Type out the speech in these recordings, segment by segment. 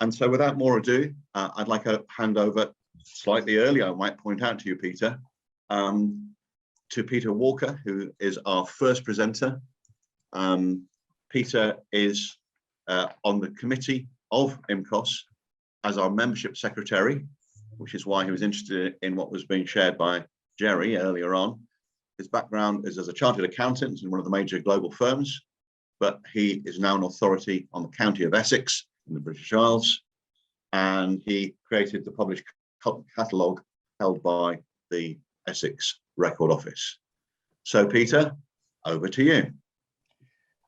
And so without more ado, I'd like to hand over slightly earlier, I might point out to you, Peter, to Peter Walker, who is our first presenter. Peter is on the committee of IMCoS as our membership secretary, which is why he was interested in what was being shared by Jerry earlier on. His background is as a chartered accountant in one of the major global firms, but he is now an authority on the county of Essex in the British Isles, and he created the published catalogue held by the Essex Record Office. So Peter, over to you.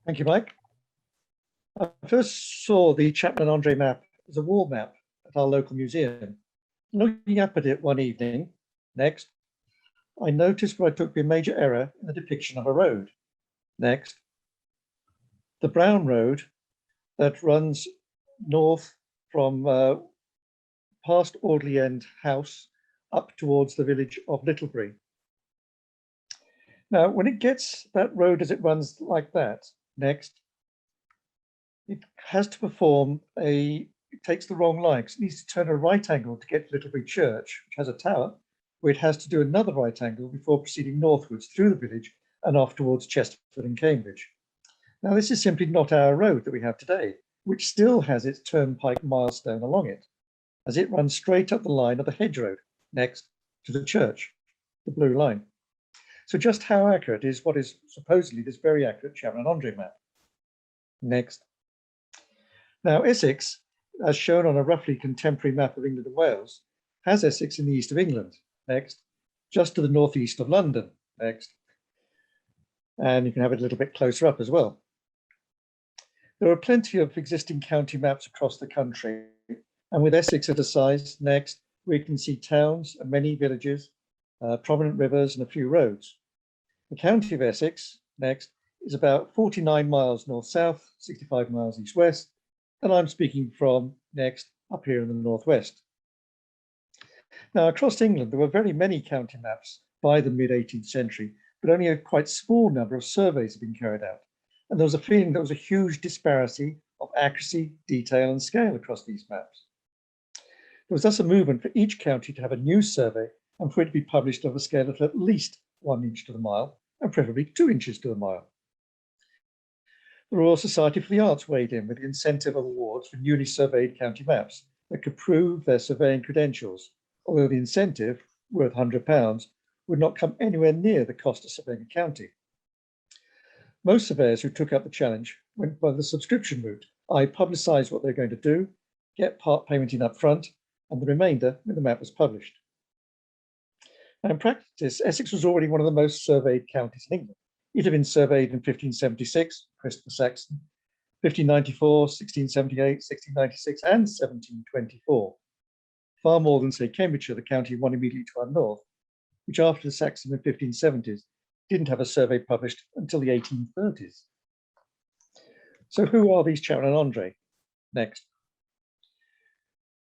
Thank you, Mike. I first saw the Chapman and Andre map as a wall map at our local museum. Looking up at it one evening, next, I noticed what I took to be a major error in the depiction of a road. Next, the brown road that runs north from past Audley End House up towards the village of Littlebury. Now, when it gets that road as it runs like that, next, it has to perform it takes the wrong line, because it needs to turn a right angle to get to Littlebury Church, which has a tower, where it has to do another right angle before proceeding northwards through the village and off towards Chesterford and Cambridge. Now, this is simply not our road that we have today, which still has its turnpike milestone along it, as it runs straight up the line of the hedge road next to the church, the blue line. So just how accurate is what is supposedly this very accurate Chapman and Andre map? Next. Now, Essex, as shown on a roughly contemporary map of England and Wales, has Essex in the east of England, next, just to the northeast of London, next. And you can have it a little bit closer up as well. There are plenty of existing county maps across the country, and with Essex at a size, next, we can see towns and many villages, prominent rivers and a few roads. The county of Essex, next, is about 49 miles north-south, 65 miles east-west, and I'm speaking from, next, up here in the northwest. Now, across England, there were very many county maps by the mid-18th century, but only a quite small number of surveys have been carried out. And there was a feeling there was a huge disparity of accuracy, detail, and scale across these maps. There was thus a movement for each county to have a new survey and for it to be published of a scale of at least 1 inch to the mile, and preferably 2 inches to the mile. The Royal Society for the Arts weighed in with the incentive of awards for newly surveyed county maps that could prove their surveying credentials, although the incentive, worth £100, would not come anywhere near the cost of surveying a county. Most surveyors who took up the challenge went by the subscription route, i.e. publicise what they're going to do, get part payment in up front, and the remainder when the map was published. Now, in practice, Essex was already one of the most surveyed counties in England. It had been surveyed in 1576, Christopher Saxon, 1594, 1678, 1696, and 1724. Far more than, say, Cambridgeshire, the county one immediately to our north, which after the Saxon in the 1570s didn't have a survey published until the 1830s. So who are these Chapman and Andre? Next.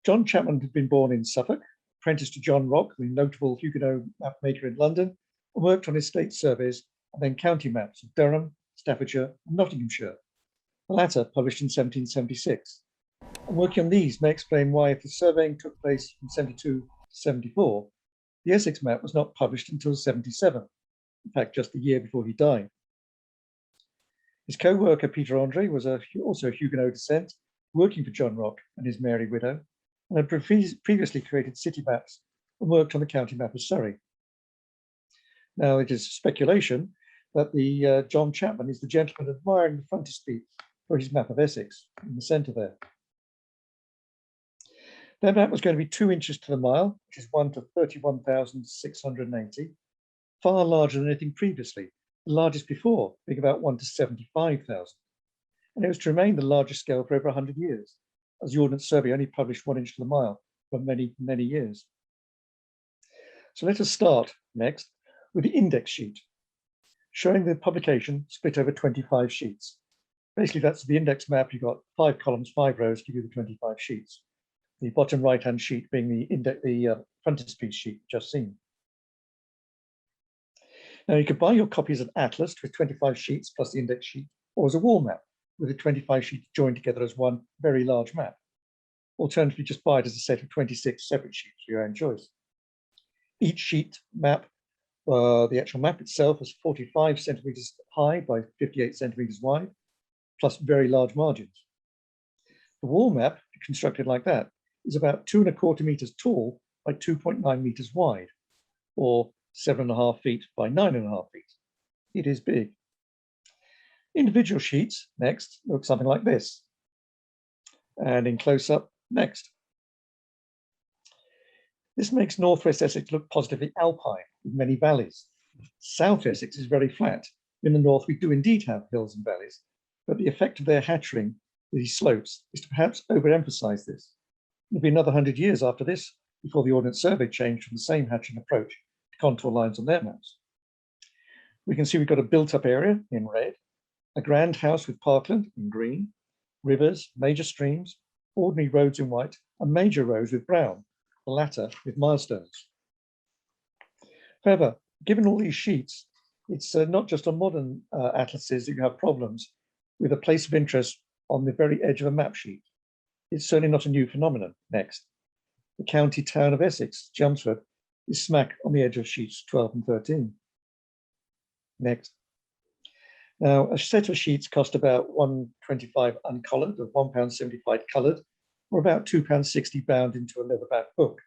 John Chapman had been born in Suffolk, apprenticed to John Rock, the notable Huguenot map maker in London, and worked on estate surveys and then county maps of Durham, Staffordshire, and Nottinghamshire, the latter published in 1776. And working on these may explain why, if the surveying took place from 72 to 74, the Essex map was not published until 77, in fact, just the year before he died. His co-worker, Peter Andre, was also of Huguenot descent, working for John Rock and his Mary widow, and had previously created city maps and worked on the county map of Surrey. Now, it is speculation that the John Chapman is the gentleman admiring the frontispiece for his map of Essex in the centre there. Their map was going to be 2 inches to the mile, which is 1 to 31,680, far larger than anything previously, the largest before being about 1 to 75,000. And it was to remain the largest scale for over 100 years, as the Ordnance Survey only published 1 inch to the mile for many, many years. So let us start next with the index sheet, showing the publication split over 25 sheets. Basically, that's the index map. You've got 5 columns, 5 rows, give you the 25 sheets. The bottom right-hand sheet being the frontispiece sheet just seen. Now, you could buy your copy as an atlas with 25 sheets plus the index sheet, or as a wall map with the 25 sheets joined together as one very large map. Alternatively, just buy it as a set of 26 separate sheets for your own choice. Each sheet map, the actual map itself is 45 centimeters high by 58 centimeters wide, plus very large margins. The wall map, constructed like that, is about 2¼ meters tall by 2.9 meters wide, or 7.5 feet by 9.5 feet. It is big. Individual sheets, next, look something like this. And in close-up, next. This makes Northwest Essex look positively alpine, with many valleys. South Essex is very flat. In the north, we do indeed have hills and valleys, but the effect of their hatching these slopes is to perhaps overemphasize this. It'll be another 100 years after this before the Ordnance Survey changed from the same hatching approach to contour lines on their maps. We can see we've got a built-up area in red, a grand house with parkland in green, rivers, major streams, ordinary roads in white, and major roads with brown, the latter with milestones. However, given all these sheets, it's not just on modern atlases that you have problems with a place of interest on the very edge of a map sheet. It's certainly not a new phenomenon. Next, the county town of Essex, Chelmsford, is smack on the edge of sheets 12 and 13. Next. Now, a set of sheets cost about £1.25 uncoloured or £1.75 coloured, or about £2.60 bound into a leatherback book,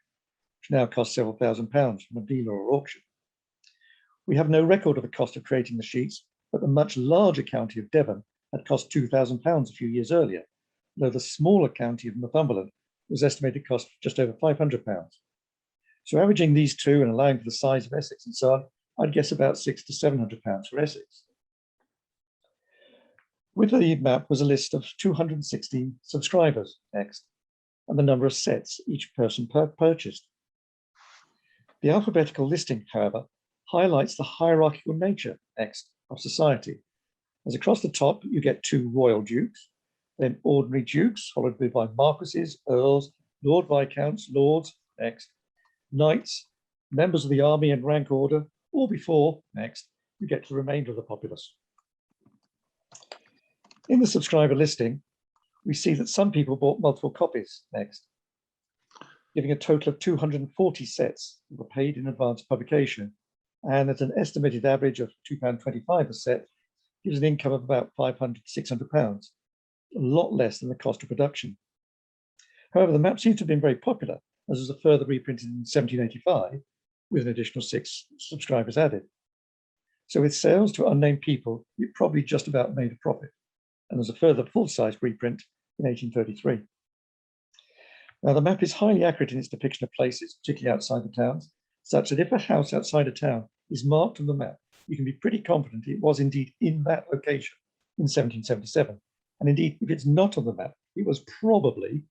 which now costs several £1,000s from a dealer or auction. We have no record of the cost of creating the sheets, but the much larger county of Devon had cost £2,000 a few years earlier, though the smaller county of Northumberland was estimated to cost just over £500. So averaging these two and allowing for the size of Essex and so on, I'd guess about £600 to £700 for Essex. With the map was a list of 216 subscribers, next, and the number of sets each person purchased. The alphabetical listing, however, highlights the hierarchical nature, next, of society. As across the top, you get 2 royal dukes, then ordinary dukes, followed by marquises, earls, lord viscounts, lords, next, knights, members of the army and rank order, or before, next, you get to the remainder of the populace. In the subscriber listing, we see that some people bought multiple copies, next, giving a total of 240 sets that were paid in advance of publication, and at an estimated average of £2.25 a set, gives an income of about £500 to £600, a lot less than the cost of production. However, the map seems to have been very popular, as was a further reprinted in 1785, with an additional 6 subscribers added. So with sales to unnamed people, it probably just about made a profit. And there's a further full-size reprint in 1833. Now, the map is highly accurate in its depiction of places, particularly outside the towns, such that if a house outside a town is marked on the map, you can be pretty confident it was indeed in that location in 1777. And indeed, if it's not on the map, it was probably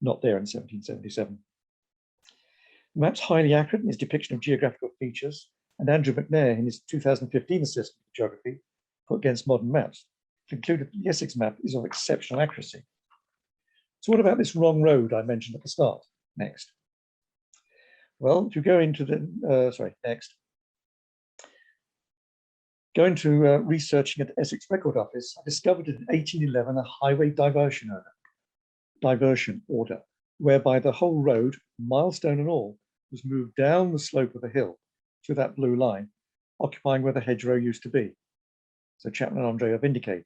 not there in 1777. The map's highly accurate in its depiction of geographical features, and Andrew McNair, in his 2015 assessment of geography put against modern maps, concluded that the Essex map is of exceptional accuracy. So what about this wrong road I mentioned at the start? Next. Well, if you go into the, next. Going to researching at the Essex Record Office, I discovered in 1811 a highway diversion order, whereby the whole road, milestone and all, was moved down the slope of the hill to that blue line, occupying where the hedgerow used to be. So Chapman and Andre have indicated.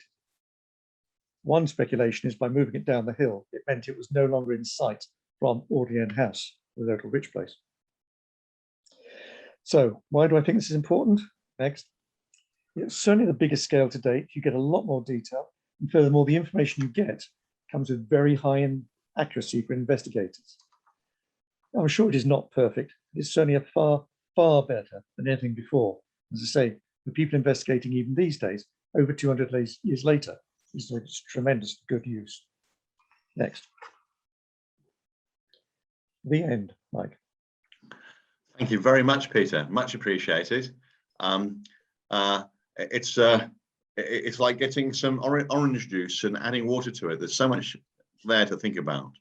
One speculation is by moving it down the hill, it meant it was no longer in sight from Audley End House, the local rich place. So why do I think this is important? Next. It's certainly the biggest scale to date. You get a lot more detail, and furthermore, the information you get comes with very high accuracy for investigators. I'm sure it is not perfect. It's certainly a far, far better than anything before. As I say, the people investigating even these days, over 200 years later, is tremendous good news. Next. The end, Mike. Thank you very much, Peter. Much appreciated. It's like getting some orange juice and adding water to it. There's so much there to think about.